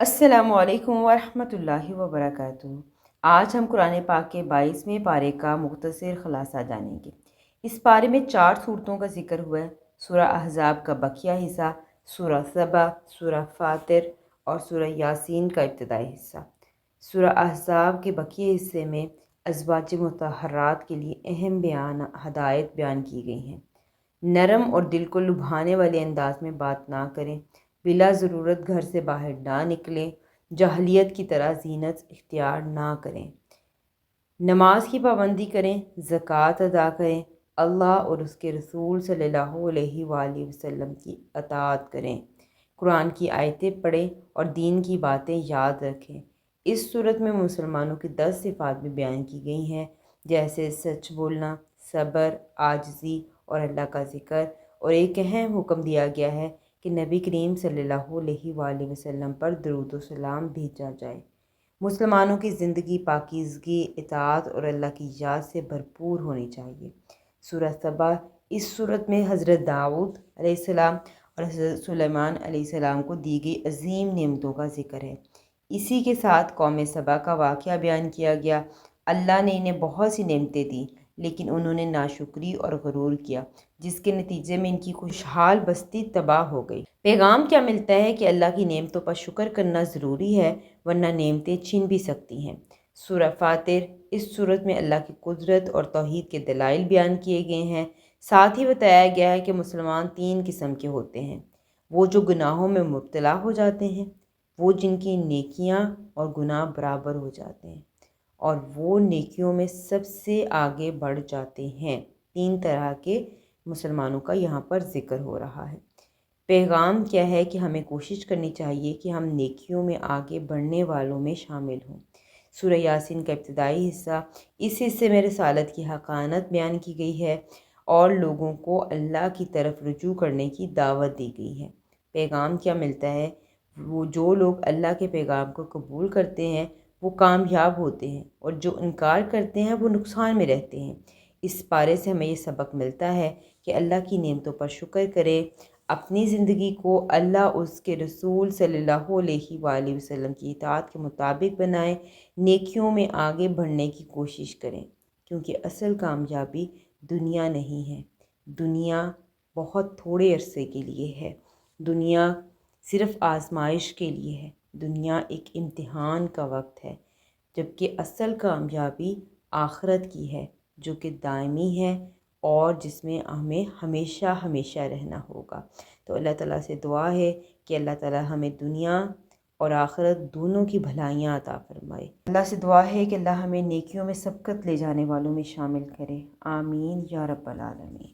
السلام علیکم ورحمۃ اللہ وبرکاتہ۔ آج ہم قرآن پاک کے 22ویں پارے کا مختصر خلاصہ جانیں گے۔ اس پارے میں 4 صورتوں کا ذکر ہوا ہے: سورہ احزاب کا بقیہ حصہ، سورہ سبا، سورہ فاطر اور سورہ یاسین کا ابتدائی حصہ۔ سورہ احزاب کے بقیہ حصے میں ازواج مطہرات کے لیے اہم ہدایت بیان کی گئی ہیں۔ نرم اور دل کو لبھانے والے انداز میں بات نہ کریں، بلا ضرورت گھر سے باہر نہ نکلیں، جاہلیت کی طرح زینت اختیار نہ کریں، نماز کی پابندی کریں، زکوٰۃ ادا کریں، اللہ اور اس کے رسول صلی اللہ علیہ وآلہ وسلم کی اطاعت کریں، قرآن کی آیتیں پڑھیں اور دین کی باتیں یاد رکھیں۔ اس صورت میں مسلمانوں کی 10 صفات بھی بیان کی گئی ہیں، جیسے سچ بولنا، صبر، عاجزی اور اللہ کا ذکر، اور ایک اہم حکم دیا گیا ہے کہ نبی کریم صلی اللہ علیہ وآلہ وسلم پر درود و سلام بھیجا جائے۔ مسلمانوں کی زندگی پاکیزگی، اطاعت اور اللہ کی یاد سے بھرپور ہونی چاہیے۔ سورہ سبا، اس صورت میں حضرت داؤد علیہ السلام اور حضرت سلیمان علیہ السلام کو دی گئی عظیم نعمتوں کا ذکر ہے۔ اسی کے ساتھ قوم سبا کا واقعہ بیان کیا گیا۔ اللہ نے انہیں بہت سی نعمتیں دیں، لیکن انہوں نے ناشکری اور غرور کیا، جس کے نتیجے میں ان کی خوشحال بستی تباہ ہو گئی۔ پیغام کیا ملتا ہے کہ اللہ کی نعمتوں پر شکر کرنا ضروری ہے، ورنہ نعمتیں چھن بھی سکتی ہیں۔ سورہ فاطر، اس صورت میں اللہ کی قدرت اور توحید کے دلائل بیان کیے گئے ہیں۔ ساتھ ہی بتایا گیا ہے کہ مسلمان 3 قسم کے ہوتے ہیں: وہ جو گناہوں میں مبتلا ہو جاتے ہیں، وہ جن کی نیکیاں اور گناہ برابر ہو جاتے ہیں، اور وہ نیکیوں میں سب سے آگے بڑھ جاتے ہیں۔ 3 طرح کے مسلمانوں کا یہاں پر ذکر ہو رہا ہے۔ پیغام کیا ہے کہ ہمیں کوشش کرنی چاہیے کہ ہم نیکیوں میں آگے بڑھنے والوں میں شامل ہوں۔ سورہ یاسین کا ابتدائی حصہ، اس حصے میں رسالت کی حقانت بیان کی گئی ہے اور لوگوں کو اللہ کی طرف رجوع کرنے کی دعوت دی گئی ہے۔ پیغام کیا ملتا ہے؟ وہ جو لوگ اللہ کے پیغام کو قبول کرتے ہیں وہ کامیاب ہوتے ہیں، اور جو انکار کرتے ہیں وہ نقصان میں رہتے ہیں۔ اس پارے سے ہمیں یہ سبق ملتا ہے کہ اللہ کی نعمتوں پر شکر کریں، اپنی زندگی کو اللہ اس کے رسول صلی اللہ علیہ وآلہ وسلم کی اطاعت کے مطابق بنائیں، نیکیوں میں آگے بڑھنے کی کوشش کریں، کیونکہ اصل کامیابی دنیا نہیں ہے۔ دنیا بہت تھوڑے عرصے کے لیے ہے، دنیا صرف آزمائش کے لیے ہے، دنیا ایک امتحان کا وقت ہے، جبکہ اصل کامیابی آخرت کی ہے، جو کہ دائمی ہے اور جس میں ہمیں ہمیشہ ہمیشہ رہنا ہوگا۔ تو اللہ تعالیٰ سے دعا ہے کہ اللہ تعالیٰ ہمیں دنیا اور آخرت دونوں کی بھلائیاں عطا فرمائے۔ اللہ سے دعا ہے کہ اللہ ہمیں نیکیوں میں سبقت لے جانے والوں میں شامل کرے۔ آمین یا رب العالمین۔